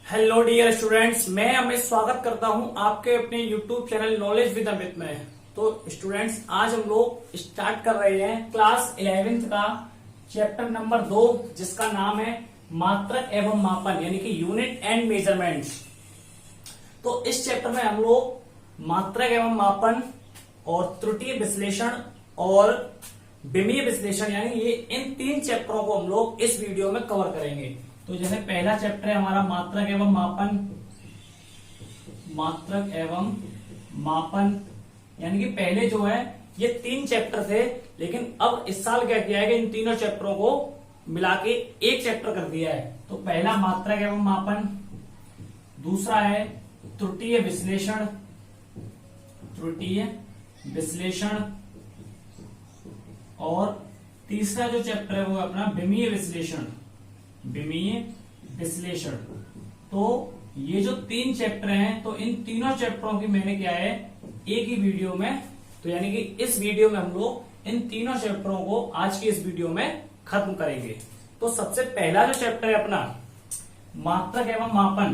Hello dear students, मैं अमित स्वागत करता हूं आपके अपने YouTube channel knowledge with Amit में। तो स्टूडेंट्स, आज हम लोग स्टार्ट कर रहे हैं क्लास 11th का चैप्टर नंबर 2, जिसका नाम है मात्रक एवं मापन, यानी कि यूनिट एंड मेजरमेंट्स। तो इस चैप्टर में हम लोग मात्रक एवं मापन और त्रुटि विश्लेषण और विमीय विश्लेषण, यानी ये इन 3 चैप्टरों को हम लोग इस वीडियो में कवर करेंगे। तो जैसे पहला चैप्टर है हमारा मात्रक एवं मापन, मात्रक एवं मापन, यानी कि पहले जो है ये 3 चैप्टर थे, लेकिन अब इस साल क्या किया है कि इन तीनों चैप्टरों को मिला के एक चैप्टर कर दिया है। तो पहला मात्रक एवं मापन, दूसरा है त्रुटीय विश्लेषण, त्रुटीय विश्लेषण, और तीसरा जो चैप्टर है वो अपना विमीय विश्लेषण, विमीय विश्लेषण। तो ये जो 3 चैप्टर हैं, तो इन तीनों चैप्टरों की मैंने क्या है एक ही वीडियो में, तो यानी कि इस वीडियो में हम लोग इन तीनों चैप्टरों को आज की इस वीडियो में खत्म करेंगे। तो सबसे पहला जो चैप्टर है अपना मात्रक एवं मापन,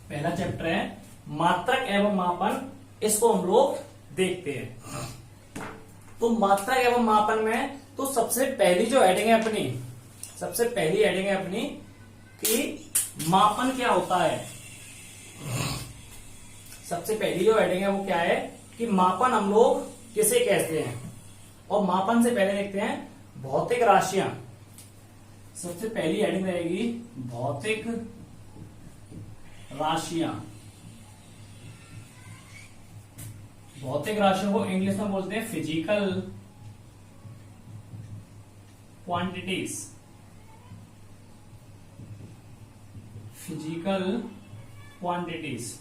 पहला चैप्टर है मात्रक एवं मापन, इसको हम लोग देखते हैं। तो मात्रक एवं मापन में तो सबसे पहली जो हेडिंग है अपनी, सबसे पहली हेडिंग है अपनी कि मापन क्या होता है। सबसे पहली जो हेडिंग है वो क्या है कि मापन हम लोग किसे कहते हैं। और मापन से पहले देखते हैं भौतिक राशियां। सबसे पहली हेडिंग रहेगी भौतिक राशियां। भौतिक राशियों को इंग्लिश में बोलते हैं फिजिकल क्वांटिटीज, फिजिकल क्वांटिटीज।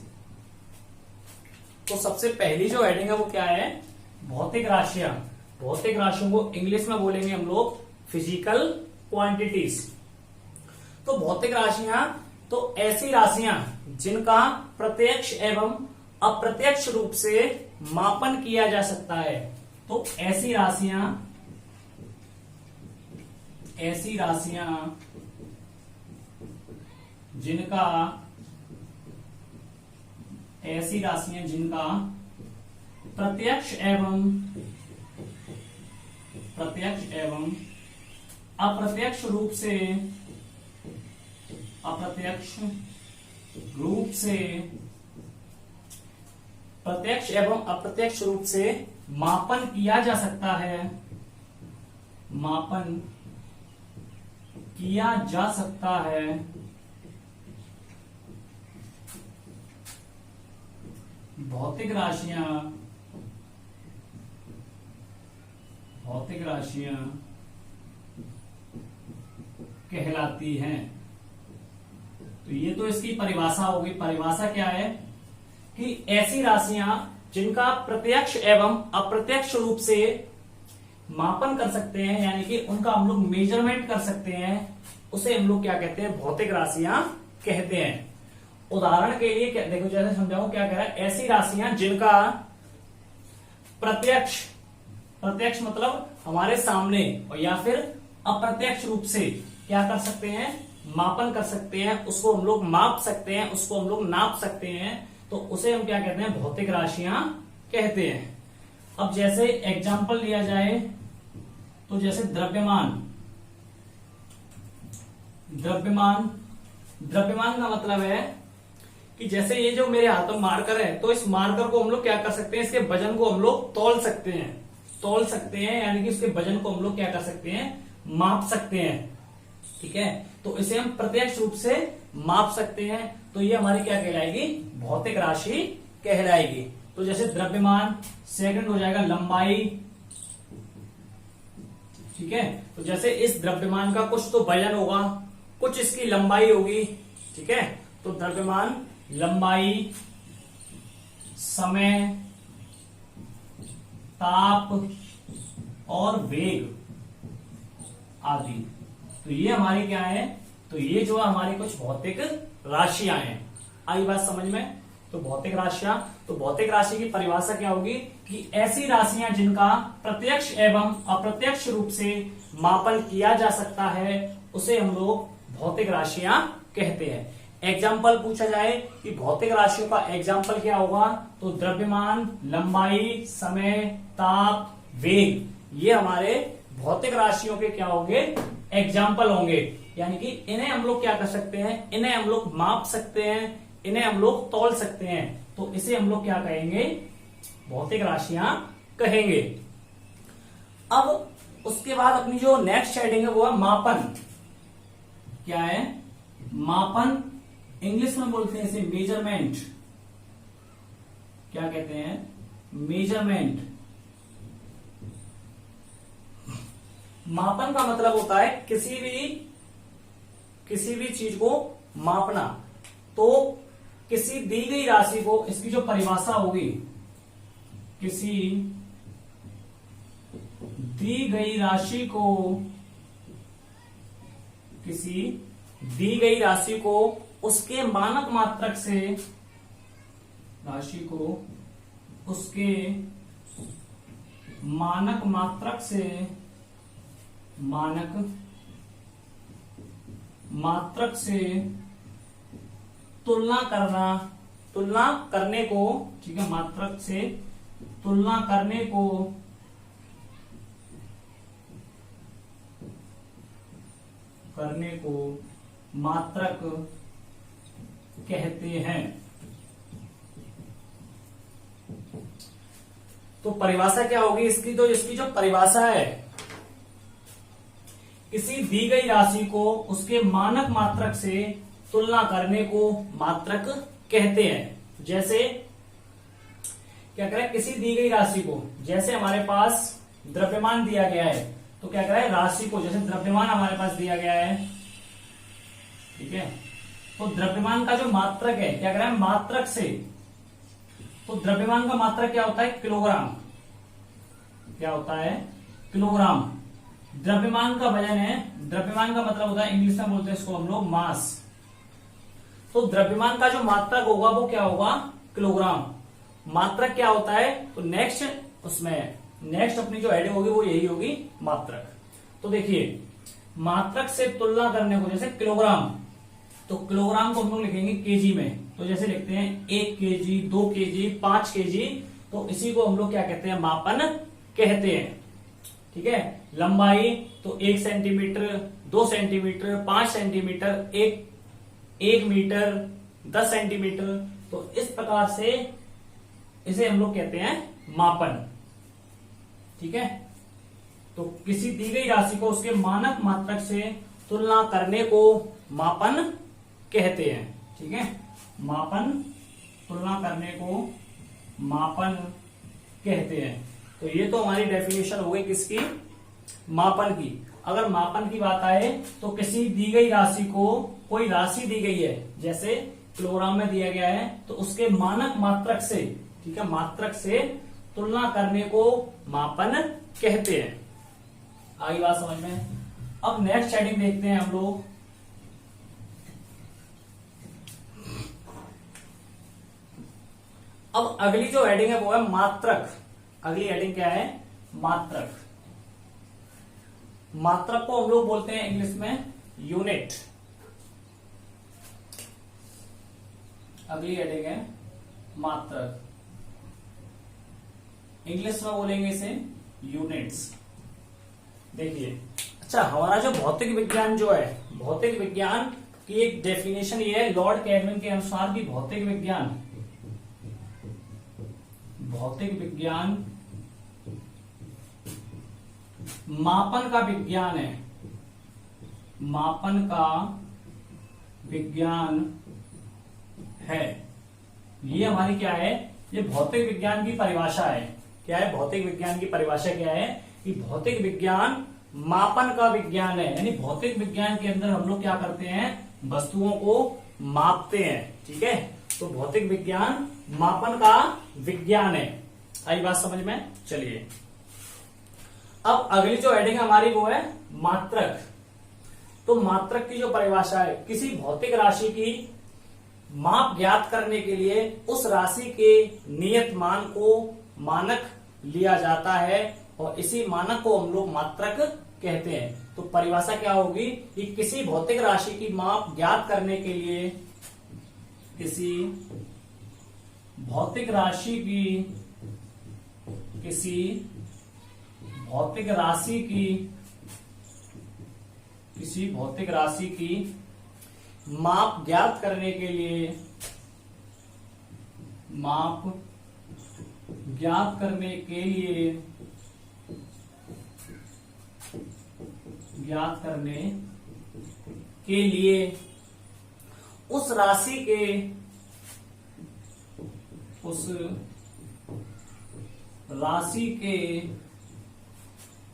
तो सबसे पहली जो हेडिंग है वो क्या है, भौतिक राशियां। भौतिक राशियों को इंग्लिश में बोलेंगे हम लोग फिजिकल क्वांटिटीज। तो भौतिक राशियां तो ऐसी राशियां जिनका प्रत्यक्ष एवं अप्रत्यक्ष रूप से मापन किया जा सकता है। तो ऐसी राशियां जिनका प्रत्यक्ष एवं अप्रत्यक्ष रूप से प्रत्यक्ष एवं अप्रत्यक्ष रूप से मापन किया जा सकता है, मापन किया जा सकता है। भौतिक राशियां कहलाती हैं। तो ये तो इसकी परिभाषा होगी। परिभाषा क्या है कि ऐसी राशियां जिनका प्रत्यक्ष एवं अप्रत्यक्ष रूप से मापन कर सकते हैं, यानी कि उनका हम लोग मेजरमेंट कर सकते हैं, उसे हम लोग क्या कहते हैं, भौतिक राशियां कहते हैं। उदाहरण के लिए क्या देखो, जैसे समझाऊं क्या कह रहा है, ऐसी राशियां जिनका प्रत्यक्ष मतलब हमारे सामने, और या फिर अप्रत्यक्ष रूप से क्या कर सकते हैं, मापन कर सकते हैं, उसको हम लोग माप सकते हैं, उसको हम लोग नाप सकते हैं, तो उसे हम क्या कहते हैं, भौतिक राशियां कहते हैं। अब जैसे एग्जांपल लिया जाए तो जैसे द्रव्यमान का मतलब है कि जैसे ये जो मेरे हाथों मार्कर है, तो इस मार्कर को हम लोग क्या कर सकते हैं, इसके वजन को हम लोग तौल सकते हैं, यानी कि इसके वजन को हम लोग क्या कर सकते हैं, माप सकते हैं। ठीक है, तो इसे हम प्रत्यक्ष रूप से माप सकते हैं। तो ये हमारी क्या कहलाएगी, भौतिक राशि कहलाएगी। तो जैसे द्रव्यमान, सेकंड हो जाएगा लंबाई। ठीक है, तो जैसे इस द्रव्यमान का कुछ तो वजन होगा, कुछ इसकी लंबाई होगी। ठीक है, तो द्रव्यमान, लंबाई, समय, ताप और वेग आदि। तो ये हमारी क्या है, तो ये जो हमारी कुछ भौतिक राशियां हैं। आई बात समझ में। तो भौतिक राशि की परिभाषा क्या होगी कि ऐसी राशियां जिनका प्रत्यक्ष एवं अप्रत्यक्ष रूप से मापन किया जा सकता है, उसे हम लोग भौतिक राशियां कहते हैं। एग्जाम्पल पूछा जाए कि भौतिक राशियों का एग्जाम्पल क्या होगा, तो द्रव्यमान, लंबाई, समय, ताप, वेग, ये हमारे भौतिक राशियों के क्या होंगे, एग्जाम्पल होंगे। यानी कि इन्हें हम लोग क्या कर सकते हैं, इन्हें हम लोग माप सकते हैं, इन्हें हम लोग तौल सकते हैं, तो इसे हम लोग क्या कहेंगे, भौतिक राशियां कहेंगे। अब उसके बाद अपनी जो नेक्स्ट हेडिंग है वो है मापन। क्या है, मापन, इंग्लिश में बोलते हैं इसे मेजरमेंट। क्या कहते हैं, मेजरमेंट। मापन का मतलब होता है किसी भी चीज को मापना। तो किसी दी गई राशि को, इसकी जो परिभाषा होगी, किसी दी गई राशि को उसके मानक मात्रक से, राशि को उसके मानक मात्रक से, तुलना करने को, ठीक है, मात्रक से तुलना करने को मात्रक कहते हैं। तो परिभाषा क्या होगी इसकी, तो इसकी जो परिभाषा है, किसी दी गई राशि को उसके मानक मात्रक से तुलना करने को मात्रक कहते हैं। जैसे क्या करें, किसी दी गई राशि को, जैसे हमारे पास द्रव्यमान दिया गया है, तो क्या करें, राशि को, जैसे द्रव्यमान हमारे पास दिया गया है, ठीक है, तो द्रव्यमान का जो मात्रक है, क्या करें, मात्रक से, तो द्रव्यमान का मात्रक क्या होता है, किलोग्राम। क्या होता है, किलोग्राम। द्रव्यमान का वजन है, द्रव्यमान का मतलब होता है, इंग्लिश में बोलते हैं इसको हम लोग मास। तो द्रव्यमान का जो मात्रक होगा वो क्या होगा, किलोग्राम। मात्रक क्या होता है, तो नेक्स्ट अपनी जो हेडिंग होगी वो यही होगी, मात्रक। तो देखिए, मात्रक से तुलना करने को, जैसे किलोग्राम, तो किलोग्राम को हम लोग लिखेंगे केजी में। तो जैसे लिखते हैं 1 केजी, 2 केजी, 5 केजी, तो इसी को हम लोग क्या कहते हैं, मापन कहते हैं। ठीक है, लंबाई तो 1 centimetre, 2 centimetre, 5 centimetre, 1 metre, 10 centimetre, तो इस प्रकार से इसे हम लोग कहते हैं मापन। ठीक है, तो किसी दी गई राशि को उसके मानक मात्रक से तुलना करने को मापन कहते हैं। ठीक है, मापन, तुलना करने को मापन कहते हैं। तो ये तो हमारी डेफिनेशन हो गई किसकी, मापन की। अगर मापन की बात आए तो किसी दी गई राशि को, कोई राशि दी गई है, जैसे किलोग्राम में दिया गया है, तो उसके मानक मात्रक से, ठीक है, मात्रक से तुलना करने को मापन कहते हैं। आई बात समझ में। अब नेक्स्ट हेडिंग देखते हैं हम लोग। अब अगली जो हेडिंग है वो है मात्रक। अगली हेडिंग क्या है, मात्रक। मात्रक को हम लोग बोलते हैं इंग्लिश में यूनिट। अगली हेडिंग है मात्रक, इंग्लिश में बोलेंगे इसे यूनिट्स। देखिए, अच्छा, हमारा जो भौतिक विज्ञान जो है, भौतिक विज्ञान की एक डेफिनेशन ये है लॉर्ड कैल्विन के अनुसार कि भौतिक विज्ञान मापन का विज्ञान है। मापन का विज्ञान है। ये हमारी क्या है, ये भौतिक विज्ञान की परिभाषा है। क्या है, भौतिक विज्ञान की परिभाषा क्या है कि भौतिक विज्ञान मापन का विज्ञान है। यानी भौतिक विज्ञान के अंदर हम लोग क्या करते हैं, वस्तुओं को मापते हैं। ठीक है, तो भौतिक विज्ञान मापन का विज्ञान है। आई बात समझ में। चलिए, अब अगली जो हेडिंग हमारी वो है मात्रक। तो मात्रक की जो परिभाषा है, किसी भौतिक राशि की माप ज्ञात करने के लिए उस राशि के नियत मान को मानक लिया जाता है और इसी मानक को हम लोग मात्रक कहते हैं। तो परिभाषा क्या होगी कि किसी भौतिक राशि की माप ज्ञात करने के लिए किसी भौतिक राशि की किसी भौतिक राशि की माप ज्ञात करने के लिए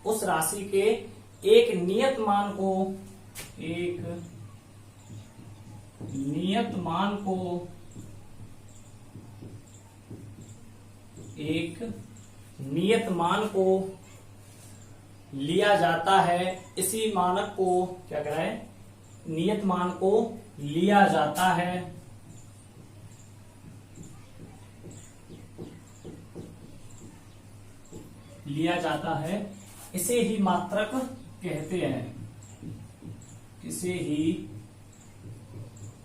उस राशि के एक नियत मान को लिया जाता है। इसी मानक को क्या कह रहा है, नियत मान को लिया जाता है। इसे ही मात्रक कहते हैं। इसे ही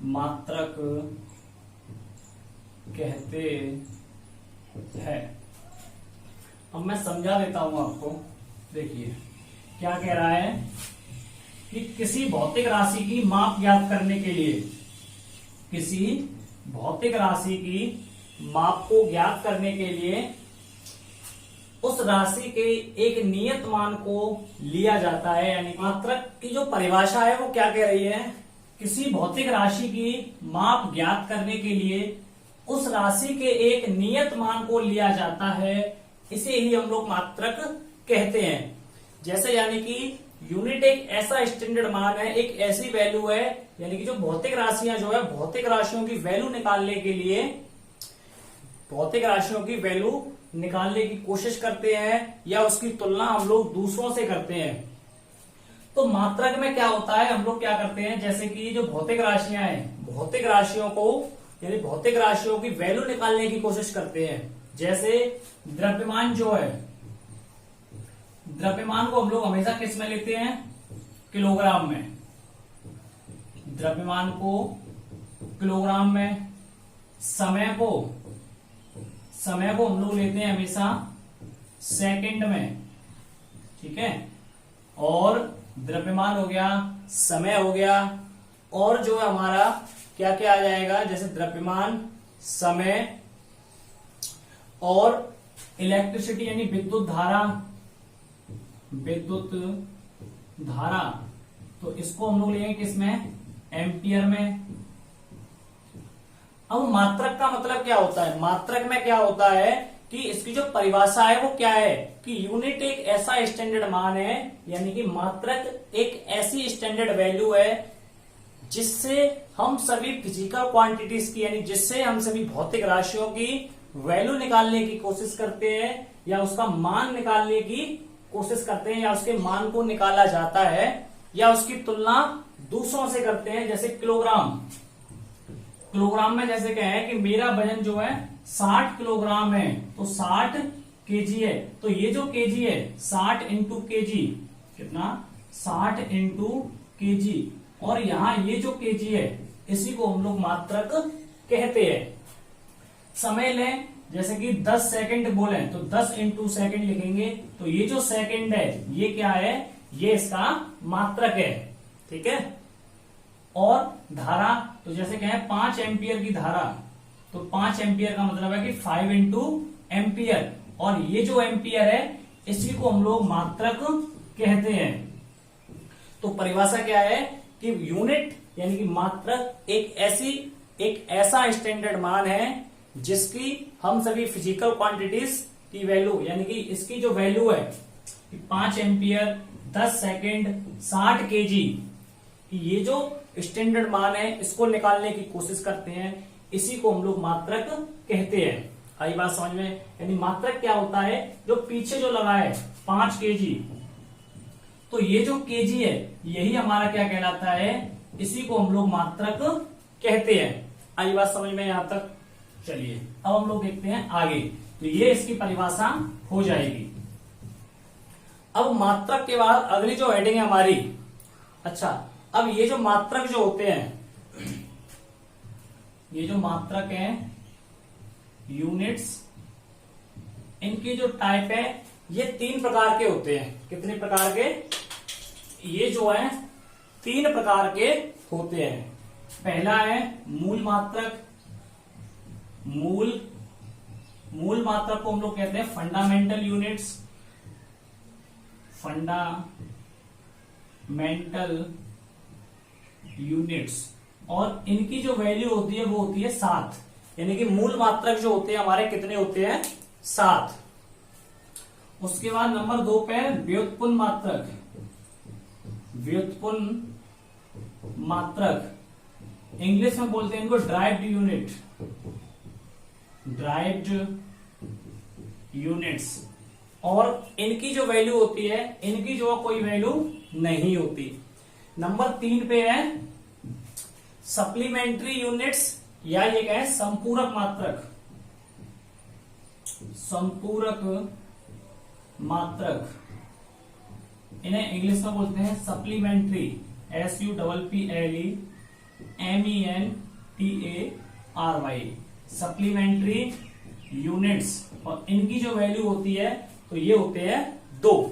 मात्रक कहते हैं। अब मैं समझा देता हूं आपको। देखिए क्या कह रहा है कि किसी भौतिक राशि की माप ज्ञात करने के लिए, किसी भौतिक राशि की माप को ज्ञात करने के लिए उस राशि के एक नियत मान को लिया जाता है। यानी मात्रक की जो परिभाषा है वो क्या कह रही है, किसी भौतिक राशि की माप ज्ञात करने के लिए उस राशि के एक नियत मान को लिया जाता है। इसे ही हम लोग मात्रक कहते हैं। जैसे यानी कि यूनिट एक ऐसा स्टैंडर्ड मान है, एक ऐसी वैल्यू है, यानी कि जो भौतिक राशियां जो है, भौतिक राशियों की वैल्यू निकालने के लिए भौतिक राशियों की वैल्यू निकालने की कोशिश करते हैं या उसकी तुलना हम लोग दूसरों से करते हैं। तो मात्रक में क्या होता है, हम लोग क्या करते हैं, जैसे कि जो भौतिक राशियां हैं, भौतिक राशियों को यानी भौतिक राशियों की वैल्यू निकालने की कोशिश करते हैं। जैसे द्रव्यमान जो है, द्रव्यमान को हम लोग हमेशा किस में लेते हैं, किलोग्राम में। द्रव्यमान को किलोग्राम में, समय को हम लोग लेते हैं हमेशा सेकंड में, ठीक है। और द्रव्यमान हो गया, समय हो गया, और जो है हमारा क्या क्या आ जाएगा, जैसे द्रव्यमान, समय और इलेक्ट्रिसिटी यानी विद्युत धारा, तो इसको हम लोग लेंगे किसमें, एम्पियर में। अब मात्रक का मतलब क्या होता है, मात्रक में क्या होता है कि इसकी जो परिभाषा है वो क्या है कि यूनिट एक ऐसा स्टैंडर्ड मान है, यानी कि मात्रक एक ऐसी स्टैंडर्ड वैल्यू है जिससे हम सभी फिजिकल क्वांटिटीज की, यानी जिससे हम सभी भौतिक राशियों की वैल्यू निकालने की कोशिश करते हैं या उसका मान निकालने की कोशिश करते हैं, या उसके मान को निकाला जाता है या उसकी तुलना दूसरों से करते हैं। जैसे किलोग्राम में जैसे कहें कि मेरा वजन जो है 60 किलोग्राम है, तो 60 केजी है, तो ये जो केजी है 60 इंटू केजी, कितना, 60 इंटू केजी, और यहां ये जो केजी है इसी को हम लोग मात्रक कहते हैं। समय लें, जैसे कि 10 सेकंड बोले तो 10 इंटू सेकेंड लिखेंगे, तो ये जो सेकंड है ये क्या है, ये इसका मात्रक है, ठीक है। और धारा, तो जैसे कहें 5 एम्पियर की धारा, तो 5 एम्पियर का मतलब है कि 5 इंटू एम्पियर, और ये जो एम्पियर है इसी को हम लोग मात्रक कहते हैं। तो परिभाषा क्या है कि यूनिट यानी कि मात्रक एक ऐसा स्टैंडर्ड मान है जिसकी हम सभी फिजिकल क्वांटिटीज की वैल्यू, यानी कि इसकी जो वैल्यू है 5 एम्पियर, 10 सेकेंड, 60 केजी, ये जो स्टैंडर्ड मान है इसको निकालने की कोशिश करते हैं, इसी को हम लोग मात्रक कहते हैं। आई बात समझ में। यानी मात्रक क्या होता है, जो पीछे जो लगा है 5 केजी, तो ये जो केजी है यही हमारा क्या कहलाता है, इसी को हम लोग मात्रक कहते हैं। आई बात समझ में यहां तक। चलिए अब हम लोग देखते हैं आगे, तो ये इसकी परिभाषा हो जाएगी। अब मात्रक के बाद अगली जो हेडिंग है हमारी, अच्छा अब ये जो मात्रक जो होते हैं, ये जो मात्रक है यूनिट्स, इनकी जो टाइप है ये 3 प्रकार के होते हैं। कितने प्रकार के? ये जो है 3 प्रकार के होते हैं। पहला है मूल मात्रक। मूल मात्रक को हम लोग कहते हैं फंडामेंटल यूनिट्स। फंडामेंटल यूनिट्स, और इनकी जो वैल्यू होती है वो होती है 7। यानी कि मूल मात्रक जो होते हैं हमारे कितने होते हैं? 7। उसके बाद नंबर 2 पे व्युत्पन्न मात्रक। व्युत्पन्न मात्रक इंग्लिश में बोलते हैं इनको ड्राइव्ड यूनिट। ड्राइव्ड यूनिट्स, और इनकी जो वैल्यू होती है, इनकी जो कोई वैल्यू नहीं होती। नंबर 3 पे है सप्लीमेंट्री यूनिट्स, या ये क्या है? संपूरक मात्रक। संपूरक मात्रक, इन्हें इंग्लिश में बोलते हैं सप्लीमेंट्री। SUPPLEMENTARY। सप्लीमेंट्री यूनिट्स, और इनकी जो वैल्यू होती है तो ये होते हैं 2।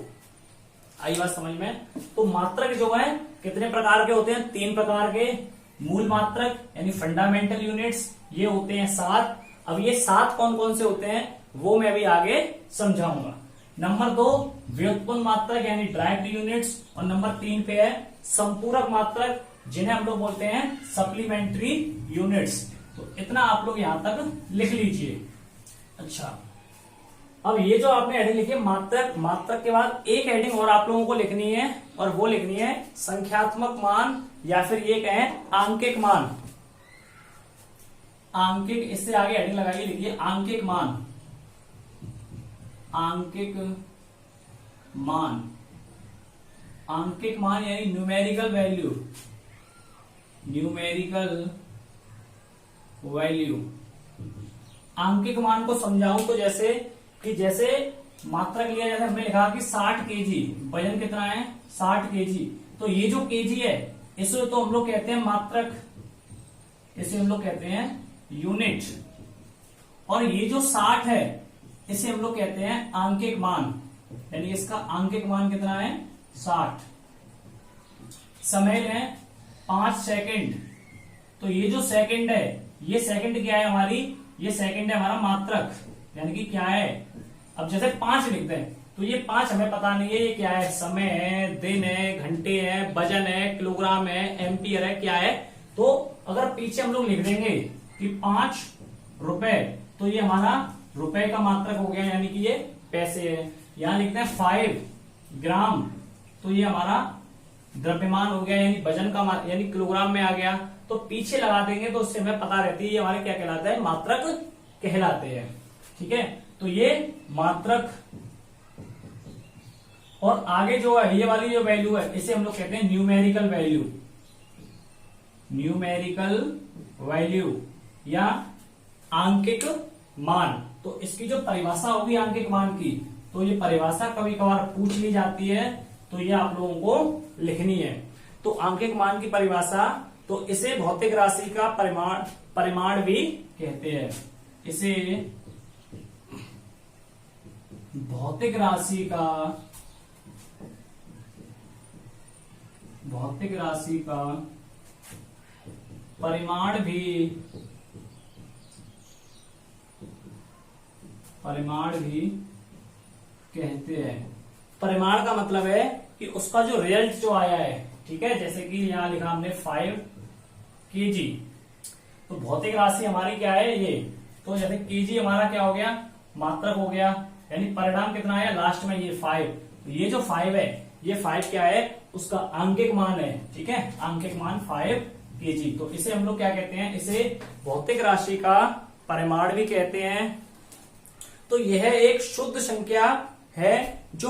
आई बात समझ में? तो मात्रक जो है कितने प्रकार के होते हैं? 3 प्रकार के। मूल मात्रक यानी फंडामेंटल यूनिट्स, ये होते हैं 7। अब ये 7 कौन कौन से होते हैं वो मैं अभी आगे समझाऊंगा। नंबर 2 व्युत्पन्न मात्रक यानी ड्राइव्ड यूनिट्स, और नंबर 3 पे है संपूरक मात्रक जिन्हें हम लोग बोलते हैं सप्लीमेंट्री यूनिट्स। तो इतना आप लोग यहां तक लिख लीजिए। अच्छा, अब ये जो आपने हेडिंग लिखी है मात्रक, मात्रक के बाद एक हेडिंग और आप लोगों को लिखनी है, और वो लिखनी है संख्यात्मक मान, या फिर ये कहें आंकिक मान। आंकिक, इससे आगे हेडिंग लगाइए, लिखिए आंकिक मान। आंकिक मान, आंकिक मान यानी न्यूमेरिकल वैल्यू। न्यूमेरिकल वैल्यू, आंकिक मान को समझाऊं तो जैसे मात्रक लिया जाता है, हमने लिखा कि 60 केजी, वजन कितना है? 60 केजी। तो ये जो केजी है इसे तो हम लोग कहते हैं मात्रक, इसे हम लोग कहते हैं यूनिट, और ये जो 60 है इसे हम लोग कहते हैं आंकिक मान। यानी इसका आंकिक मान कितना है? 60। समय है 5 सेकंड। तो ये जो सेकंड है, ये सेकंड क्या है हमारी? ये सेकंड है हमारा मात्रक, यानी कि क्या है? अब जैसे 5 लिखते हैं तो ये 5 हमें पता नहीं है ये क्या है। समय है, दिन है, घंटे है, वजन है, किलोग्राम है, एम्पियर है, क्या है? तो अगर पीछे हम लोग लिख देंगे कि 5 रुपए, तो ये हमारा रुपए का मात्रक हो गया, यानी कि ये पैसे है। यहां लिखते हैं 5 ग्राम, तो ये हमारा द्रव्यमान हो गया, यानी वजन का, यानी किलोग्राम में आ गया। तो पीछे लगा देंगे तो उससे हमें पता रहती है ये हमारे क्या कहलाता है? मात्रक कहलाते हैं। ठीक है, तो ये मात्रक। और आगे जो है ये वाली जो वैल्यू है इसे हम लोग कहते हैं न्यूमेरिकल वैल्यू। न्यूमेरिकल वैल्यू या आंकिक मान। तो इसकी जो परिभाषा होगी आंकिक मान की, तो ये परिभाषा कभी कभार पूछ ली जाती है, तो ये आप लोगों को लिखनी है। तो आंकिक मान की परिभाषा, तो इसे भौतिक राशि का परिमाण भी कहते हैं। इसे भौतिक राशि का परिमाण भी कहते हैं। परिमाण का मतलब है कि उसका जो रिजल्ट जो आया है, ठीक है, जैसे कि यहां लिखा हमने 5 केजी, तो भौतिक राशि हमारी क्या है ये? तो जैसे केजी हमारा क्या हो गया? मात्रक हो गया, यानी परिणाम कितना है लास्ट में? ये 5। तो ये जो 5 है, ये 5 क्या है? उसका आंकिक मान है। ठीक है, आंकिक मान 5 केजी। तो इसे हम लोग क्या कहते हैं? इसे भौतिक राशि का परिमाण भी कहते हैं। तो यह एक शुद्ध संख्या है जो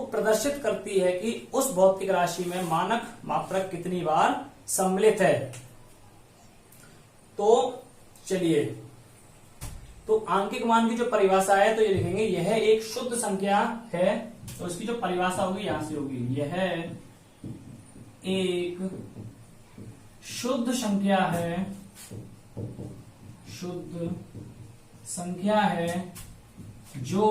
प्रदर्शित करती है कि उस भौतिक राशि में मानक मात्रक कितनी बार सम्मिलित है। तो चलिए, तो आंकिक मान की जो परिभाषा है तो ये लिखेंगे यह एक शुद्ध संख्या है। तो इसकी जो परिभाषा होगी यहां से होगी, यह एक शुद्ध संख्या है शुद्ध संख्या है जो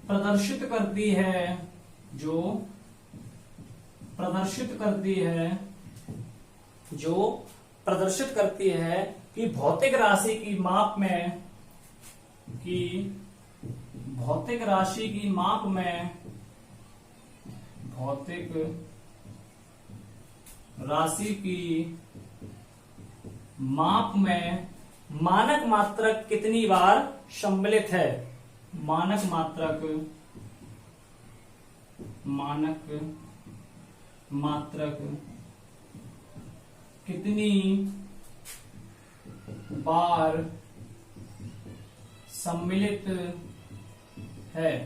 प्रदर्शित करती है, जो प्रदर्शित करती है, जो प्रदर्शित करती है कि भौतिक राशि की माप में, कि भौतिक राशि की माप में, भौतिक राशि की माप में मानक मात्रक कितनी बार सम्मिलित है। मानक मात्रक, मानक मात्रक कितनी बार सम्मिलित है।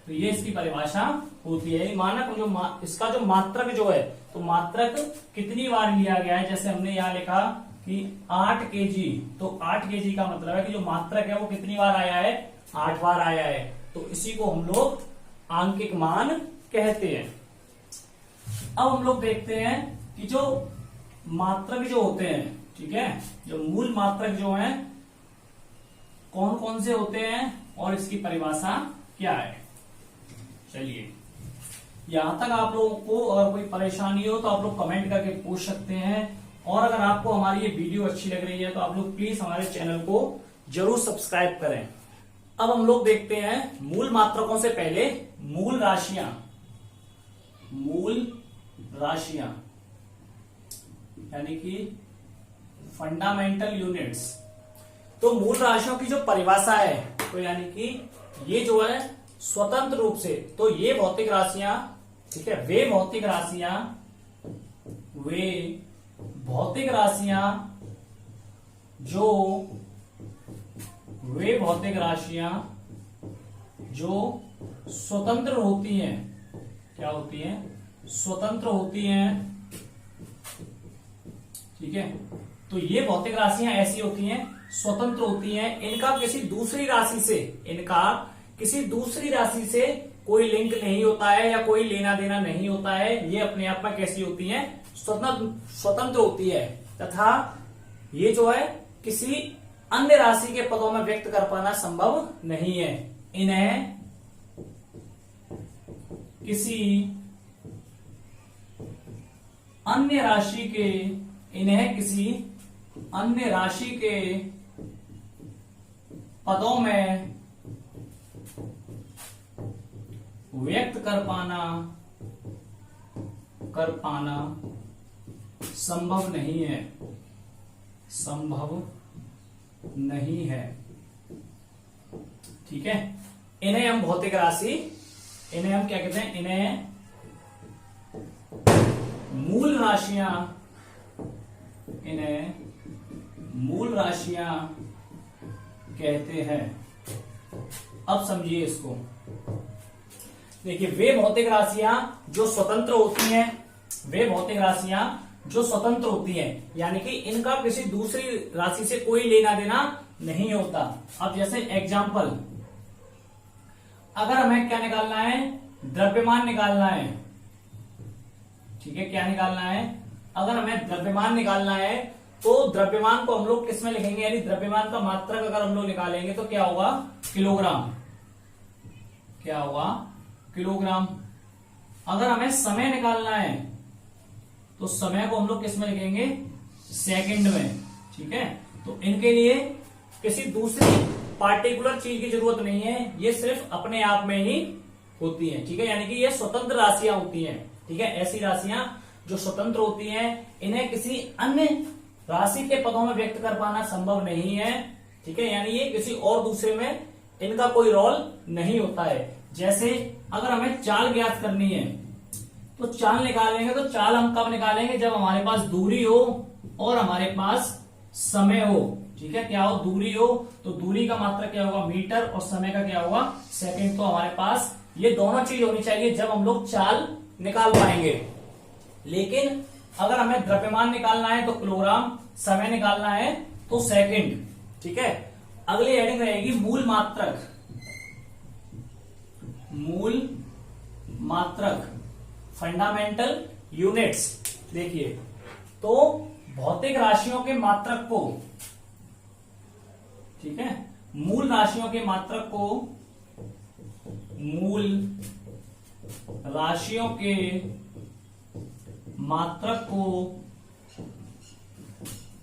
तो ये इसकी परिभाषा होती है। मानक जो इसका जो मात्रक जो है, तो मात्रक कितनी बार लिया गया है। जैसे हमने यहां लिखा कि 8 केजी, तो 8 केजी का मतलब है कि जो मात्रक है वो कितनी बार आया है, 8 बार आया है। तो इसी को हम लोग आंकिक मान कहते हैं। अब हम लोग देखते हैं कि जो मात्रक जो होते हैं, ठीक है, जो मूल मात्रक जो हैं कौन कौन से होते हैं और इसकी परिभाषा क्या है। चलिए, यहां तक आप लोगों को अगर कोई परेशानी हो तो आप लोग कमेंट करके पूछ सकते हैं। और अगर आपको हमारी ये वीडियो अच्छी लग रही है तो आप लोग प्लीज हमारे चैनल को जरूर सब्सक्राइब करें। अब हम लोग देखते हैं मूल मात्रकों से पहले मूल राशियां। मूल राशियां यानी कि फंडामेंटल यूनिट्स। तो मूल राशियों की जो परिभाषा है, तो यानी कि ये जो है स्वतंत्र रूप से, तो ये भौतिक राशियां, ठीक है, वे भौतिक राशियां जो स्वतंत्र होती हैं। क्या होती हैं? स्वतंत्र होती हैं, ठीक है। तो ये भौतिक राशियां ऐसी होती हैं, स्वतंत्र होती हैं। इनका किसी दूसरी राशि से कोई लिंक नहीं होता है या कोई लेना देना नहीं होता है। ये अपने आप में कैसी होती हैं? स्वतंत्र होती है। तथा ये जो है किसी अन्य राशि के पदों में व्यक्त कर पाना संभव नहीं है। इन्हें किसी अन्य राशि के पदों में व्यक्त कर पाना संभव नहीं है, ठीक है। इन्हें हम भौतिक राशि, इन्हें हम क्या कहते हैं? इन्हें मूल राशियां कहते हैं। अब समझिए इसको। देखिए, वे भौतिक राशियां जो स्वतंत्र होती हैं, यानी कि इनका किसी दूसरी राशि से कोई लेना देना नहीं होता। अब जैसे एग्जाम्पल, अगर हमें क्या निकालना है? द्रव्यमान निकालना है, ठीक है। क्या निकालना है? अगर हमें द्रव्यमान निकालना है तो द्रव्यमान को हम लोग किस में लिखेंगे? यानी द्रव्यमान का मात्रक अगर हम लोग निकालेंगे तो क्या होगा? किलोग्राम। क्या होगा? किलोग्राम। अगर हमें समय निकालना है तो समय को हम लोग किस में लिखेंगे? सेकंड में, ठीक है। तो इनके लिए किसी दूसरी पार्टिकुलर चीज की जरूरत नहीं है, ये सिर्फ अपने आप में ही होती है, ठीक है। यानी कि ये स्वतंत्र राशियां होती हैं, ठीक है। ऐसी राशियां जो स्वतंत्र होती हैं, इन्हें किसी अन्य राशि के पदों में व्यक्त कर पाना संभव नहीं है, ठीक है। यानी ये किसी और दूसरे में इनका कोई रोल नहीं होता है। जैसे अगर हमें चाल ज्ञात करनी है तो चाल निकालेंगे, तो चाल हम कब निकालेंगे? जब हमारे पास दूरी हो और हमारे पास समय हो, ठीक है। क्या हो? दूरी हो, तो दूरी का मात्रक क्या होगा? मीटर, और समय का क्या होगा? सेकंड। तो हमारे पास ये दोनों चीज होनी चाहिए जब हम लोग चाल निकाल पाएंगे। लेकिन अगर हमें द्रव्यमान निकालना है तो किलोग्राम, समय निकालना है तो सेकंड, ठीक है। अगली हेडिंग रहेगी मूल मात्रक। मूल मात्रक, फंडामेंटल यूनिट्स। देखिए, तो भौतिक राशियों के मात्रक को ठीक है, मूल राशियों के मात्रक को मूल राशियों के मात्रक को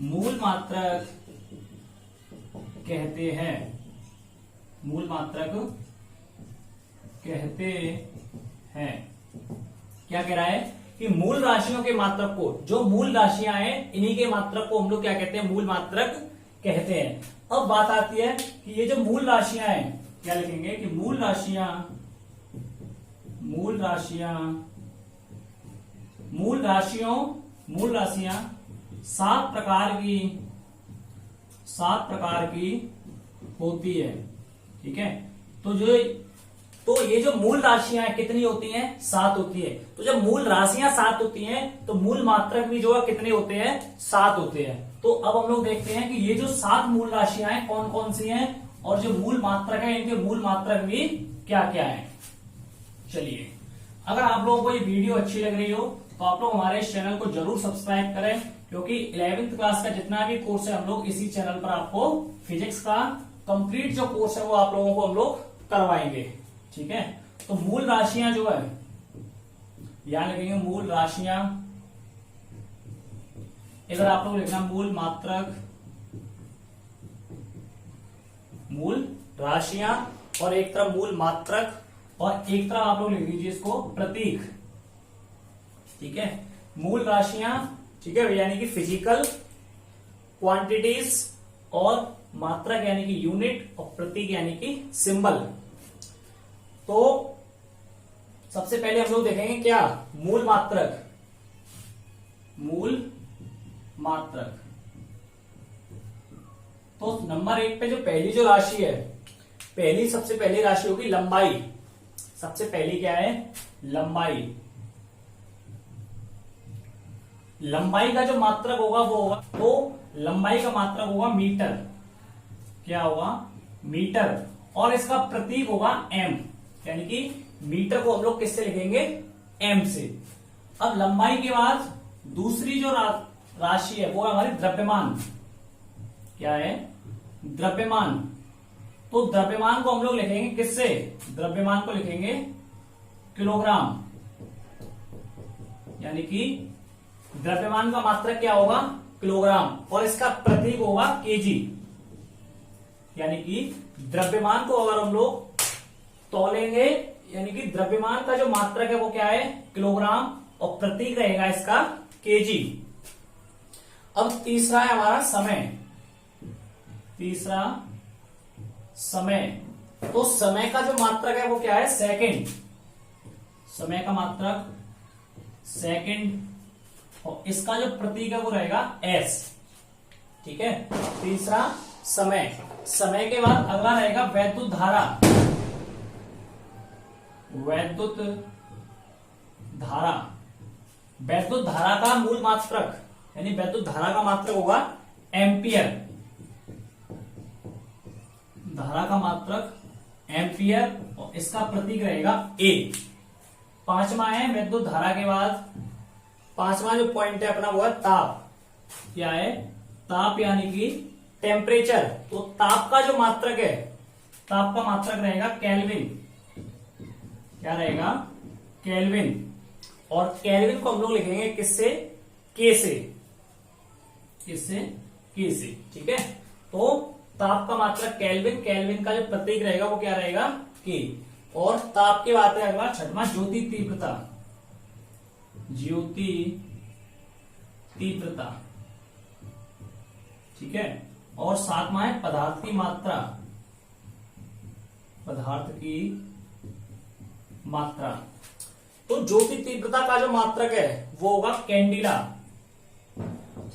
मूल मात्रक कहते हैं। मूल मात्रक कहते हैं। क्या कह रहा है कि मूल राशियों के मात्रक को, जो मूल राशियां हैं इन्हीं के मात्रक को हम लोग क्या कहते हैं, मूल मात्रक कहते हैं। अब बात आती है कि ये जो मूल राशियां हैं, क्या लिखेंगे कि मूल राशियां 7 प्रकार की होती है। ठीक है, तो ये जो मूल राशियां हैं कितनी होती हैं, 7 होती है। तो जब मूल राशियां 7 होती हैं तो मूल मात्रक भी जो है कितने होते हैं, 7 होते हैं। तो अब हम लोग देखते हैं कि ये जो 7 मूल राशियां हैं कौन कौन सी हैं, और जो मूल मात्रक है इनके मूल मात्रक भी क्या क्या है। चलिए, अगर आप लोगों को ये वीडियो अच्छी लग रही हो तो आप लोग हमारे इस चैनल को जरूर सब्सक्राइब करें, क्योंकि 11वीं क्लास का जितना भी कोर्स है हम लोग इसी चैनल पर आपको फिजिक्स का कंप्लीट जो कोर्स है वो आप लोगों को हम लोग करवाएंगे। ठीक है, तो मूल राशियां जो है यहां लिखेंगे मूल राशियां, इधर आप लोग लिखना मूल मात्रक, मूल राशियां, और एक तरफ मूल मात्रक, और एक तरफ आप लोग लिख दीजिए इसको प्रतीक। ठीक है, मूल राशियां, ठीक है, यानी कि फिजिकल क्वांटिटीज, और मात्रक यानी कि यूनिट, और प्रतीक यानी कि सिंबल। तो सबसे पहले हम लोग देखेंगे क्या, मूल मात्रक। तो नंबर 1 पे जो पहली जो राशि है, सबसे पहली राशि होगी लंबाई। सबसे पहली क्या है, लंबाई। लंबाई का जो मात्रक होगा वो होगा, तो लंबाई का मात्रक होगा मीटर। क्या होगा, मीटर, और इसका प्रतीक होगा एम, यानी कि मीटर को हम लोग किससे लिखेंगे, एम से। अब लंबाई के बाद दूसरी जो राशि है वो है हमारी द्रव्यमान। क्या है, द्रव्यमान। तो द्रव्यमान को हम लोग लिखेंगे किससे, द्रव्यमान को लिखेंगे किलोग्राम, यानी कि द्रव्यमान का मात्रक क्या होगा, किलोग्राम, और इसका प्रतीक होगा केजी। यानी कि द्रव्यमान को अगर हम लोग तौलेंगे, यानी कि द्रव्यमान का जो मात्रक है वो क्या है, किलोग्राम, और प्रतीक रहेगा इसका केजी। अब तीसरा है हमारा समय। तीसरा समय, तो समय का जो मात्रक है वो क्या है, सेकंड। समय का मात्रक सेकंड, और इसका जो प्रतीक है वो रहेगा एस। ठीक है, तीसरा समय। समय के बाद अगला रहेगा वैद्युत धारा। वैद्युत धारा, वैद्युत धारा का मूल मात्रक, यानी वैद्युत धारा का मात्रक होगा एम्पियर। धारा का मात्रक एम्पियर, और इसका प्रतीक रहेगा ए। पांचवा है वैद्युत धारा के बाद पांचवा जो पॉइंट है अपना वो है ताप। क्या है, ताप, यानी कि टेम्परेचर। तो ताप का जो मात्रक है, ताप का मात्रक रहेगा केल्विन। क्या रहेगा, केल्विन, और केल्विन को हम लोग लिखेंगे किससे, के से। किससे, के से। ठीक है, तो ताप का मात्रक केल्विन, केल्विन का जो प्रतीक रहेगा वो क्या रहेगा, के। और ताप के बाद है अगला छठवां ज्योति तीव्रता। ज्योति तीव्रता, ठीक है, और सातवां है पदार्थ की मात्रा। पदार्थ की मात्रा, तो ज्योति तीव्रता का जो मात्रक है वो होगा कैंडिला।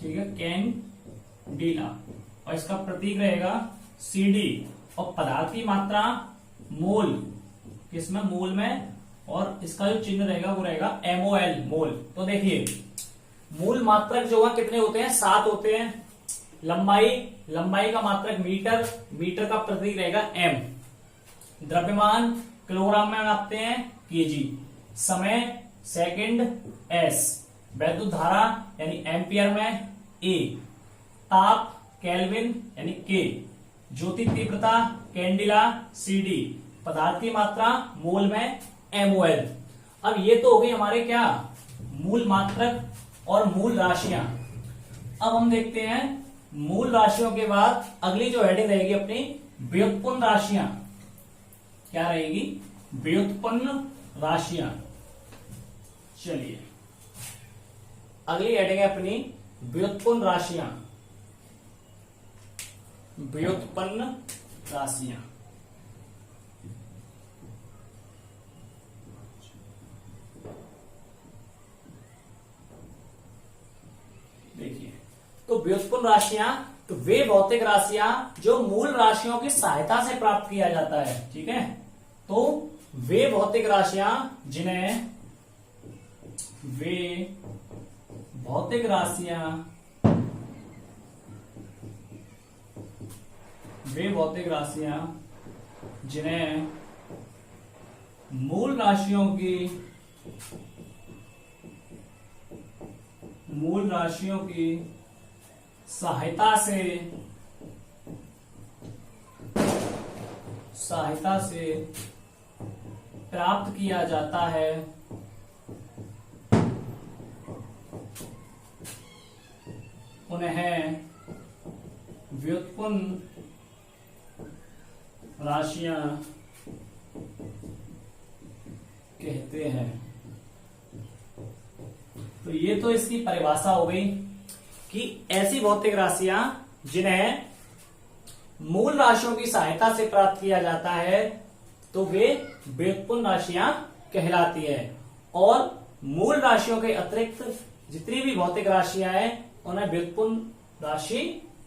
ठीक है, कैंडिला, और इसका प्रतीक रहेगा सीडी। और पदार्थ की मात्रा मोल, किसमें, मोल में, और इसका जो चिन्ह रहेगा वो रहेगा MOL, मोल। तो देखिए मूल मात्रक जो है कितने होते हैं, 7 होते हैं। लंबाई का मात्रक मीटर, मीटर का प्रतीक रहेगा M। द्रव्यमान किलोग्राम में नापते हैं, केजी। समय सेकंड, S। वैद्युत धारा यानी एम्पियर में, A। ताप केल्विन यानी K। ज्योति तीव्रता कैंडिला CD, पदार्थ की मात्रा मोल में MOL। अब ये तो हो गई हमारे क्या मूल मात्रक और मूल राशियां। अब हम देखते हैं मूल राशियों के बाद अगली जो हेडिंग रहेगी अपनी व्युत्पन्न राशियां। क्या रहेगी? व्युत्पन्न राशियां। चलिए अगली हेडिंग है अपनी व्युत्पन्न राशियां। व्युत्पन्न राशियां देखिए, तो व्युत्पन्न राशियां तो वे भौतिक राशियां जो मूल राशियों की सहायता से प्राप्त किया जाता है। ठीक है, तो वे भौतिक राशियां जिन्हें वे भौतिक राशियां वे भौतिक राशियां जिन्हें मूल राशियों की सहायता से प्राप्त किया जाता है, उन्हें व्युत्पन्न राशियां कहते हैं। तो ये तो इसकी परिभाषा हो गई कि ऐसी भौतिक राशियां जिन्हें मूल राशियों की सहायता से प्राप्त किया जाता है तो वे व्युत्पन्न राशियां कहलाती है। और मूल राशियों के अतिरिक्त जितनी भी भौतिक राशियां हैं उन्हें व्युत्पन्न राशि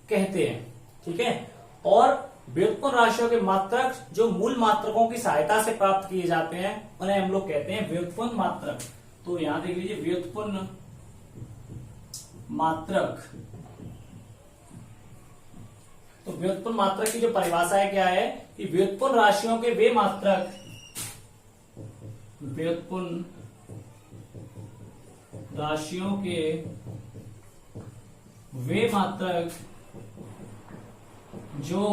कहते हैं। ठीक है, और व्युत्पन्न राशियों के मात्रक जो मूल मात्रकों की सहायता से प्राप्त किए जाते हैं उन्हें हम लोग कहते हैं व्युत्पन्न मात्रक। तो यहां देख लीजिए व्युत्पन्न मात्रक। तो व्युत्पन्न मात्रक की जो परिभाषा है क्या है कि व्युत्पन्न राशियों के वे मात्रक, व्युत्पन्न राशियों के वे मात्रक जो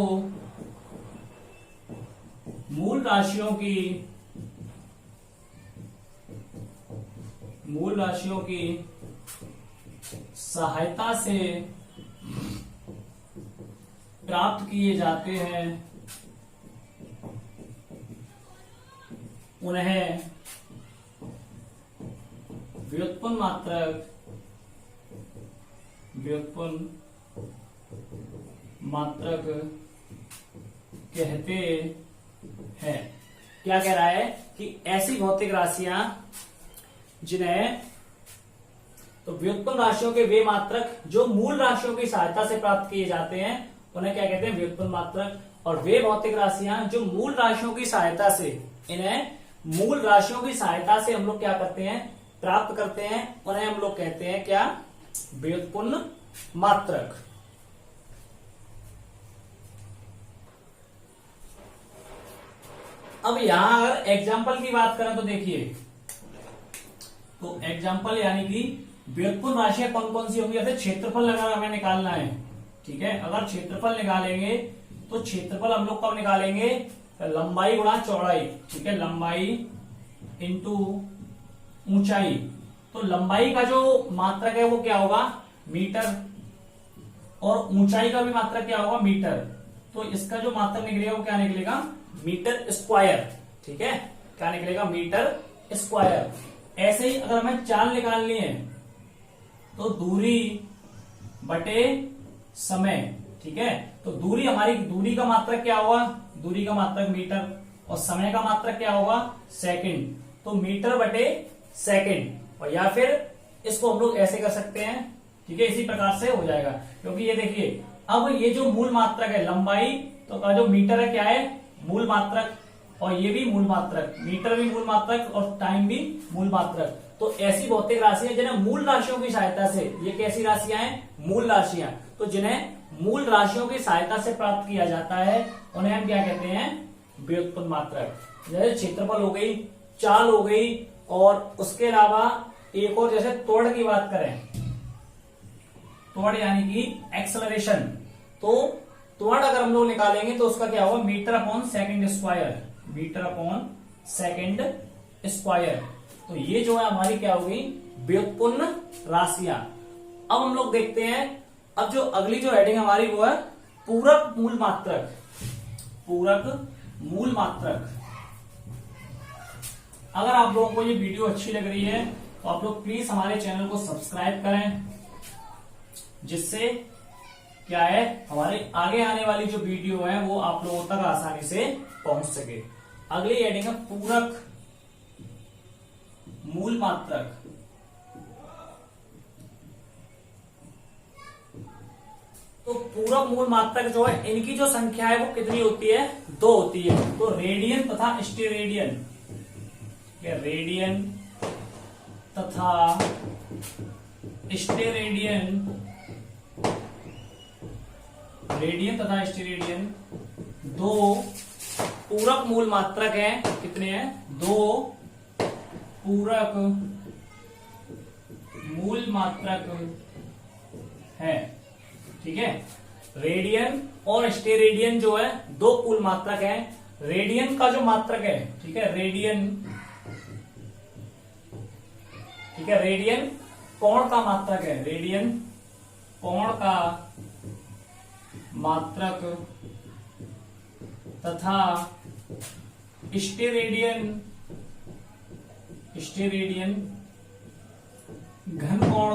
मूल राशियों की सहायता से प्राप्त किए जाते हैं उन्हें व्युत्पन्न मात्रक कहते हैं। क्या कह रहा है कि ऐसी भौतिक राशियां जिन्हें, तो व्युत्पन्न राशियों के वे मात्रक जो मूल राशियों की सहायता से प्राप्त किए जाते हैं उन्हें क्या कहते हैं? व्युत्पन्न मात्रक। और वे भौतिक राशियां जो मूल राशियों की सहायता से, इन्हें मूल राशियों की सहायता से हम लोग क्या करते हैं? प्राप्त करते हैं, उन्हें हम लोग कहते हैं क्या? व्युत्पन्न मात्रक। अब यहां अगर एग्जाम्पल की बात करें तो देखिए, तो एग्जाम्पल यानी कि व्युत्पन्न राशियां कौन कौन सी होंगी? जैसे क्षेत्रफल अगर हमें निकालना है, ठीक है, अगर क्षेत्रफल निकालेंगे तो क्षेत्रफल हम लोग कब निकालेंगे? लंबाई गुणा चौड़ाई। ठीक है, लंबाई इंटू ऊंचाई। तो लंबाई का जो मात्रक है वो क्या होगा? मीटर। और ऊंचाई का भी मात्रक क्या होगा? मीटर। तो इसका जो मात्रक निकलेगा वो क्या निकलेगा? Metre square. ठीक है, क्या निकलेगा? Metre square. ऐसे ही अगर हमें चाल निकालनी है तो दूरी बटे समय। ठीक है, तो दूरी, हमारी दूरी का मात्रक क्या होगा? दूरी का मात्रक मीटर। और समय का मात्रक क्या होगा? सेकंड। तो मीटर बटे सेकंड। और या फिर इसको हम लोग ऐसे कर सकते हैं। ठीक है, इसी प्रकार से हो जाएगा। क्योंकि ये देखिए, अब ये जो मूल मात्रक है लंबाई, तो का जो मीटर है क्या है? मूल मात्रक। और ये भी मूल मात्रक, मीटर भी मूल मात्रक और टाइम भी मूल मात्रक। तो ऐसी भौतिक राशियां जिन्हें मूल राशियों की सहायता से, ये कैसी राशियां हैं? मूल राशियां। तो जिन्हें मूल राशियों की सहायता से प्राप्त किया जाता है उन्हें हम क्या कहते हैं? व्युत्पन्न मात्रक। जैसे क्षेत्रफल हो गई, चाल हो गई, और उसके अलावा एक और जैसे त्वरण की बात करें, त्वरण यानी कि एक्सेलरेशन। तो त्वरण अगर हम लोग निकालेंगे तो उसका क्या होगा, metre upon second square, metre upon second square. तो ये जो है हमारी क्या होगी, व्युत्पन्न राशियां। अब हम लोग देखते हैं, अब जो अगली जो हेडिंग हमारी वो है पूरक मूल मात्रक, पूरक मूल मात्रक। अगर आप लोगों को ये वीडियो अच्छी लग रही है तो आप लोग प्लीज हमारे चैनल को सब्सक्राइब करें, जिससे क्या है हमारे आगे आने वाली जो वीडियो है वो आप लोगों तक आसानी से पहुंच सके। अगली हेडिंग है पूरक मूल मात्रक। तो पूरक मूल मात्रक जो है इनकी जो संख्या है वो कितनी होती है, 2 होती है। तो रेडियन तथा स्टेरेडियन, रेडियन तथा स्टेरेडियन, रेडियन तथा स्टेरेडियन 2 पूरक मूल मात्रक हैं। कितने हैं, 2 पूरक मूल मात्रक है। ठीक है, रेडियन और स्टेरेडियन जो है 2 मूल मात्रक हैं। रेडियन का जो मात्रक है, ठीक है, रेडियन, ठीक है, रेडियन कोण का मात्रक है, रेडियन कोण का मात्रक तथा स्टेरेडियन, स्टेरेडियन घन कोण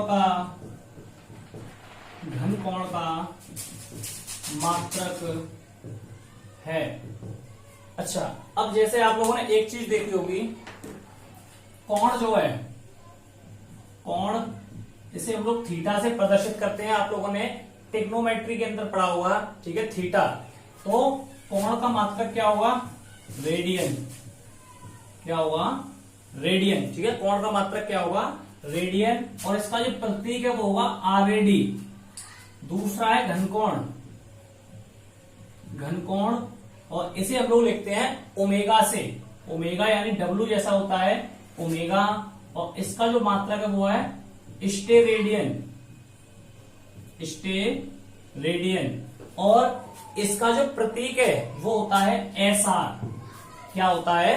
का मात्रक है। अच्छा, अब जैसे आप लोगों ने एक चीज देखी होगी, कोण जो है, कोण इसे हम लोग थीटा से प्रदर्शित करते हैं। आप लोगों ने ट्रिग्नोमेट्री के अंदर पढ़ा होगा, ठीक है, थीटा। तो कोण का मात्रक क्या होगा, रेडियन, क्या होगा, रेडियन। ठीक है, कोण का मात्रक क्या होगा, रेडियन। और इसका जो प्रतीक है वो होगा आरएडी। दूसरा है घनकोण, घनकोण, और इसे हम लोग लिखते हैं ओमेगा से, ओमेगा यानी डब्ल्यू जैसा होता है ओमेगा। और इसका जो मात्रक है वो है स्टेरेडियन, स्टेरेडियन। और इसका जो प्रतीक है वो होता है एसआर। क्या होता है,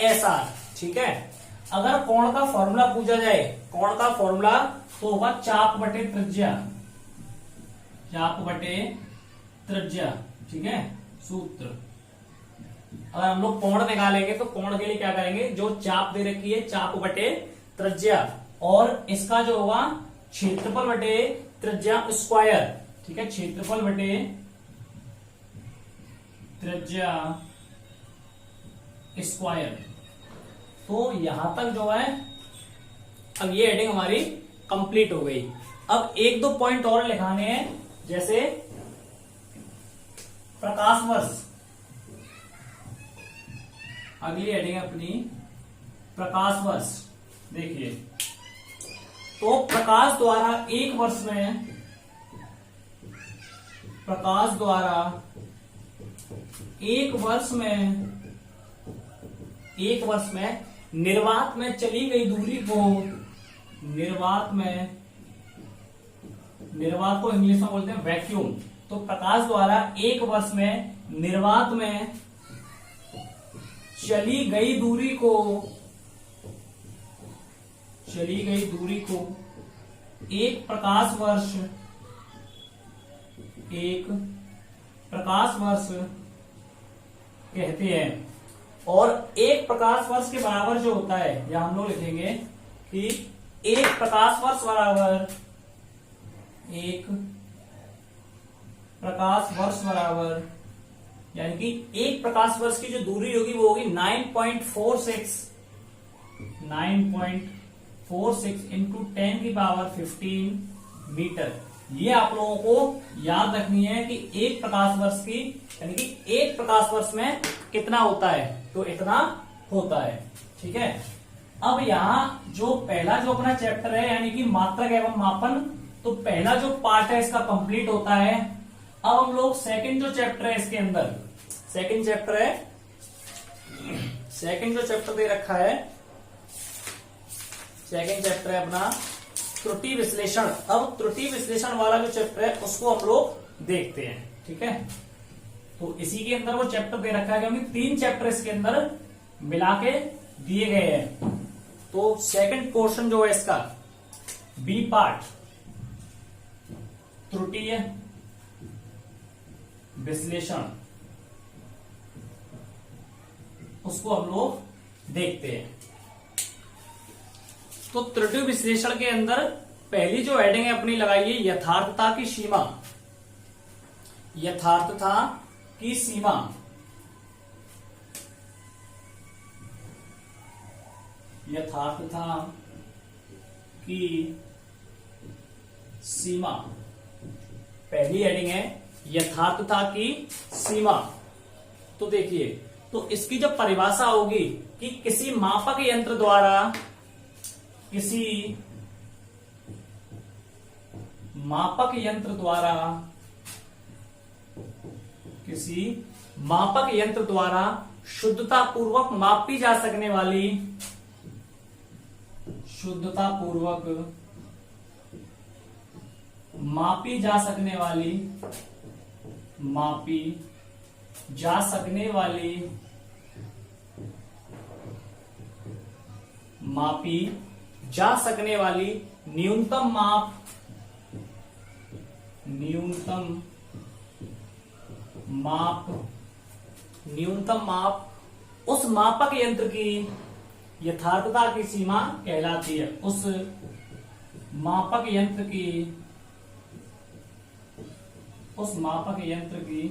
एसआर। ठीक है, अगर कोण का फॉर्मूला पूछा जाए, कोण का फॉर्मूला तो होगा चाप बटे त्रिज्या, चाप बटे त्रिज्या। ठीक है, सूत्र। अगर हम लोग कोण निकालेंगे तो कोण के लिए क्या करेंगे, जो चाप दे रखी है चाप बटे त्रिज्या, और इसका जो होगा क्षेत्रफल बटे त्रिज्या स्क्वायर। ठीक है, क्षेत्रफल बटे त्रिज्या स्क्वायर। तो यहां तक जो है, अब ये हेडिंग हमारी कंप्लीट हो गई। अब 1-2 पॉइंट और लिखाने हैं, जैसे प्रकाश वर्ष। अगली हेडिंग है अपनी प्रकाश वर्ष। देखिए, तो प्रकाश द्वारा एक वर्ष में, प्रकाश द्वारा एक वर्ष में निर्वात में चली गई दूरी को, निर्वात को इंग्लिश में बोलते हैं वैक्यूम। तो प्रकाश द्वारा एक वर्ष में निर्वात में चली गई दूरी को एक प्रकाश वर्ष कहते हैं। और एक प्रकाश वर्ष के बराबर जो होता है, या हम लोग लिखेंगे कि एक प्रकाश वर्ष बराबर, यानी कि एक प्रकाश वर्ष की जो दूरी होगी वो होगी 9.46 इंटू 10⁻15 मीटर। ये आप लोगों को याद रखनी है कि एक प्रकाश वर्ष की, यानी कि एक प्रकाश वर्ष में कितना होता है, तो इतना होता है। ठीक है, अब यहां जो पहला जो अपना चैप्टर है, यानी कि मात्रक एवं मापन, तो पहला जो पार्ट है इसका कंप्लीट होता है। अब हम लोग सेकंड जो चैप्टर है इसके अंदर, सेकंड जो चैप्टर दे रखा है, सेकंड चैप्टर है अपना त्रुटि विश्लेषण। अब त्रुटि विश्लेषण वाला जो चैप्टर है उसको हम लोग देखते हैं। ठीक है, तो इसी के अंदर वो चैप्टर दे रखा है कि हमें 3 चैप्टर इसके अंदर मिला के दिए गए हैं। तो सेकंड पोर्शन जो है इसका बी पार्ट, त्रुटीय विश्लेषण, उसको हम लोग देखते हैं। तो त्रुटि विश्लेषण के अंदर पहली जो हेडिंग है अपनी लगाइए यथार्थता की सीमा। यथार्थता की सीमा, यथार्थता की सीमा, पहली हेडिंग है यथार्थता की सीमा। तो देखिए, तो इसकी जब परिभाषा होगी कि किसी मापक यंत्र द्वारा, किसी मापक यंत्र द्वारा, किसी मापक यंत्र द्वारा शुद्धता पूर्वक मापी जा सकने वाली, शुद्धता पूर्वक मापी जा सकने वाली, मापी जा सकने वाली, मापी जा सकने वाली न्यूनतम माप, न्यूनतम माप, न्यूनतम माप उस मापक यंत्र की यथार्थता की सीमा कहलाती है। उस मापक यंत्र की, उस मापक यंत्र की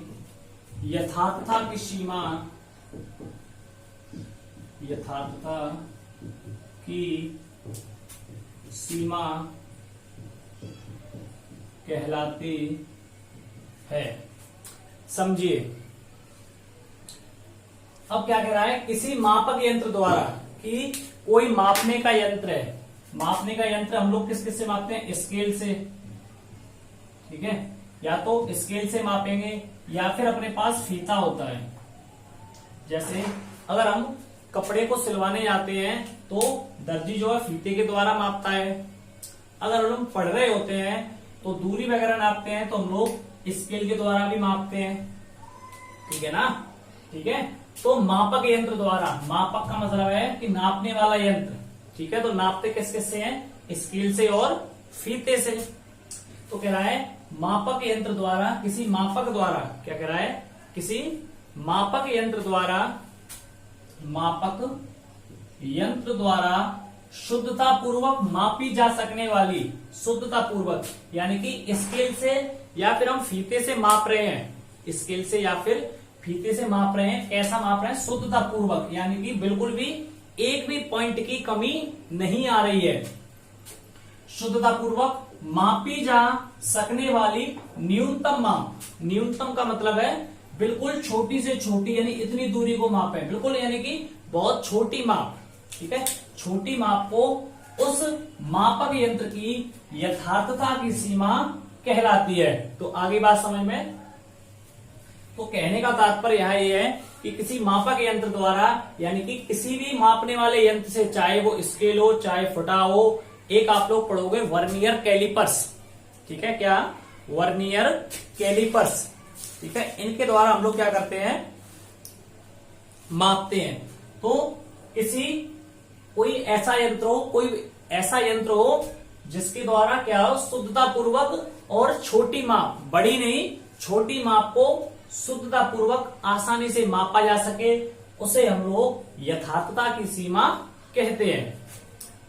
यथार्थता की सीमा, यथार्थता की सीमा कहलाती है। समझिए, अब क्या कह रहा है, किसी मापक यंत्र द्वारा, कि कोई मापने का यंत्र है, मापने का यंत्र हम लोग किस किस से मापते हैं, स्केल से, ठीक है, या तो स्केल से मापेंगे या फिर अपने पास फीता होता है। जैसे अगर हम कपड़े को सिलवाने जाते हैं तो दर्जी जो है फीते के द्वारा मापता है। अगर हम पढ़ रहे होते हैं तो दूरी वगैरह नापते हैं तो हम लोग स्केल के द्वारा भी मापते हैं, ठीक है ना, ठीक है। तो मापक यंत्र द्वारा, मापक का मतलब है कि नापने वाला यंत्र, ठीक है, तो नापते किस किस से हैं, स्केल से और फीते से। तो कह रहा है मापक यंत्र द्वारा, किसी मापक द्वारा, क्या कह रहा है, किसी मापक यंत्र द्वारा, मापक यंत्र द्वारा शुद्धता पूर्वक मापी जा सकने वाली, शुद्धता पूर्वक यानी कि स्केल से या फिर हम फीते से माप रहे हैं, स्केल से या फिर फीते से माप रहे हैं, कैसा माप रहे हैं, शुद्धता पूर्वक, यानी कि बिल्कुल भी एक भी पॉइंट की कमी नहीं आ रही है। शुद्धता पूर्वक मापी जा सकने वाली न्यूनतम माप, न्यूनतम का मतलब है बिल्कुल छोटी से छोटी, यानी इतनी दूरी को मापे, बिल्कुल यानी कि बहुत छोटी माप, ठीक है, छोटी माप को उस मापक यंत्र की यथार्थता की सीमा कहलाती है। तो आगे बात समझ में, तो कहने का तात्पर्य यहाँ ये है कि किसी मापक यंत्र द्वारा, यानी कि किसी भी मापने वाले यंत्र से, चाहे वो स्केल हो चाहे फुटा हो, एक आप लोग पढ़ोगे वर्नियर कैलिपर्स, ठीक है, क्या, वर्नियर कैलिपर्स, ठीक है, इनके द्वारा हम लोग क्या करते हैं, मापते हैं। तो किसी, कोई ऐसा यंत्र हो, कोई ऐसा यंत्र हो जिसके द्वारा क्या हो, शुद्धता पूर्वक और छोटी माप, बड़ी नहीं छोटी माप को शुद्धता पूर्वक आसानी से मापा जा सके, उसे हम लोग यथार्थता की सीमा कहते हैं।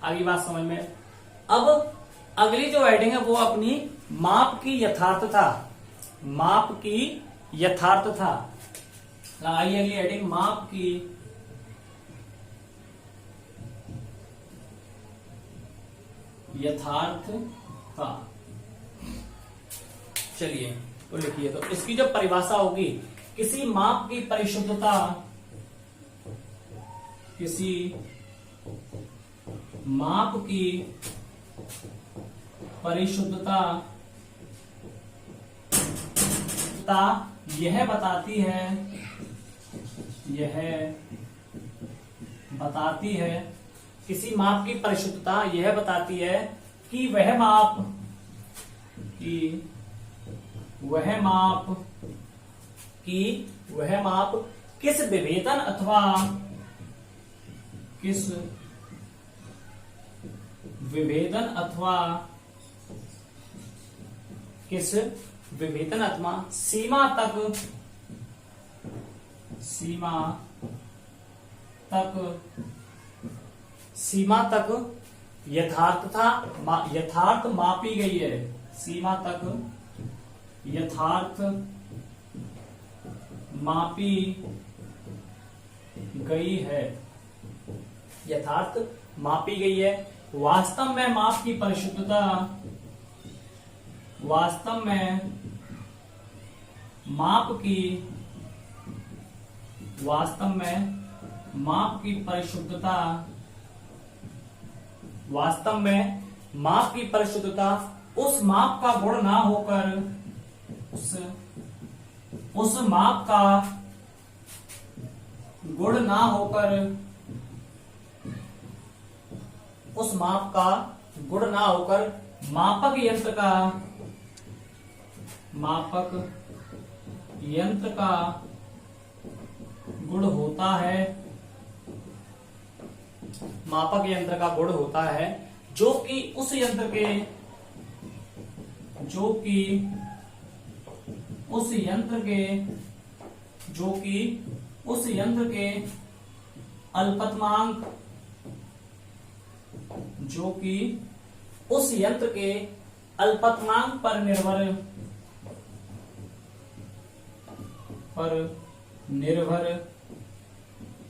आगे बात समझ में। अब अगली जो हेडिंग है वो अपनी माप की यथार्थता, माप की यथार्थता, आइए अगली हेडिंग माप की यथार्थता। चलिए तो लिखिए, तो इसकी जो परिभाषा होगी, किसी माप की परिशुद्धता, किसी माप की परिशुद्धता यह बताती है, यह बताती है, किसी माप की परिशुद्धता यह बताती है कि वह माप, कि वह माप किस विभेदन अथवा सीमा तक यथार्थ मापी गई है। सीमा तक यथार्थ मापी गई है। वास्तव में माप की परिशुद्धता वास्तव में माप की परिशुद्धता उस माप का गुण ना होकर उस माप का गुण ना होकर मापक यंत्र का गुण होता है। मापक यंत्र का गुण होता है जो कि उस यंत्र के अल्पतमांक पर निर्भर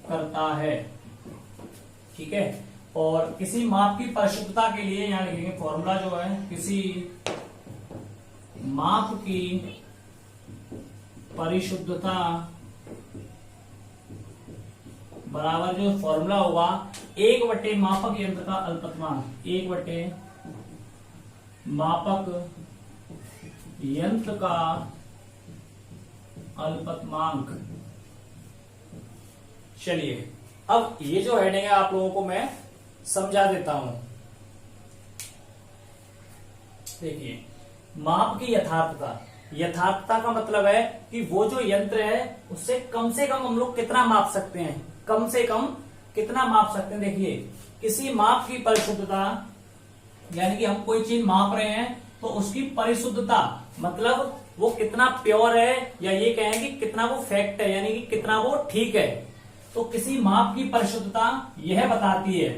करता है। ठीक है। और किसी माप की परिशुद्धता के लिए यहां लिखेंगे फॉर्मूला जो है, किसी माप की परिशुद्धता बराबर जो फॉर्मूला होगा 1/, मापक यंत्र का अल्पतमांक, 1/, मापक यंत्र का अल्पतमांक। चलिए अब ये जो हेडिंग है आप लोगों को मैं समझा देता हूं। देखिए, माप की यथार्थता का मतलब है कि वो जो यंत्र है उससे कम से कम हम लोग कितना माप सकते हैं, देखिए, किसी माप की परिशुद्धता यानी कि हम कोई चीज माप रहे हैं तो उसकी परिशुद्धता मतलब वो कितना प्योर है, या ये कहें कि कितना वो फैक्ट है, यानी कि कितना वो ठीक है। तो किसी माप की परिशुद्धता यह बताती है,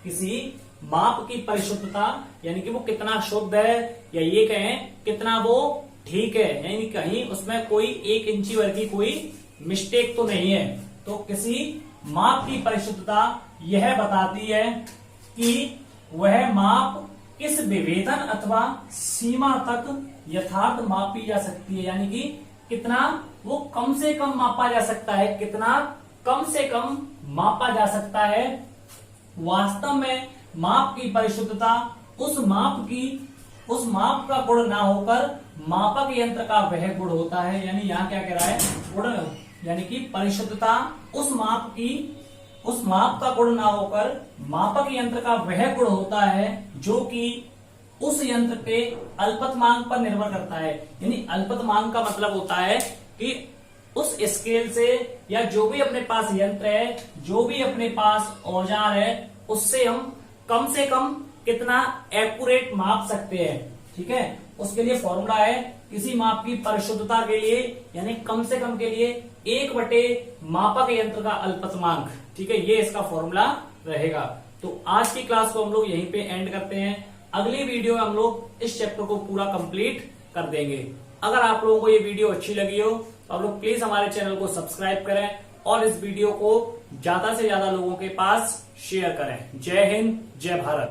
किसी माप की परिशुद्धता यानी कि वो कितना शुद्ध है, या ये कहें कितना वो ठीक है, यानी कहीं उसमें कोई 1 इंची वर्गी कोई मिस्टेक तो नहीं है। तो किसी माप की परिशुद्धता यह बताती है कि वह माप किस विभेदन अथवा सीमा तक यथार्थ मापी जा सकती है, यानी कि कितना वो कम से कम मापा जा सकता है, वास्तव में माप की परिशुद्धता उस माप का गुण ना होकर मापक यंत्र का वह गुण होता है। यानी यहाँ क्या कह रहा है, गुण यानी कि परिशुद्धता उस माप का गुण ना होकर मापक यंत्र का वह गुण होता है जो कि उस यंत्र पे अल्पतमांक पर निर्भर करता है। यानी अल्पतमांक का मतलब होता है कि उस स्केल से या जो भी अपने पास यंत्र है, जो भी अपने पास औजार है, उससे हम कम से कम कितना एक्यूरेट माप सकते हैं। ठीक है, उसके लिए फॉर्मूला है किसी माप की परिशुद्धता के लिए यानी कम से कम के लिए 1/, मापक यंत्र का अल्पतमांक। ठीक है, ये इसका फॉर्मूला रहेगा। तो आज की क्लास को हम लोग यहीं पे एंड करते हैं। अगली वीडियो में हम लोग इस चैप्टर को पूरा कंप्लीट कर देंगे। अगर आप लोगों को ये वीडियो अच्छी लगी हो तो आप लोग प्लीज हमारे चैनल को सब्सक्राइब करें और इस वीडियो को ज्यादा से ज्यादा लोगों के पास शेयर करें। जय हिंद, जय भारत।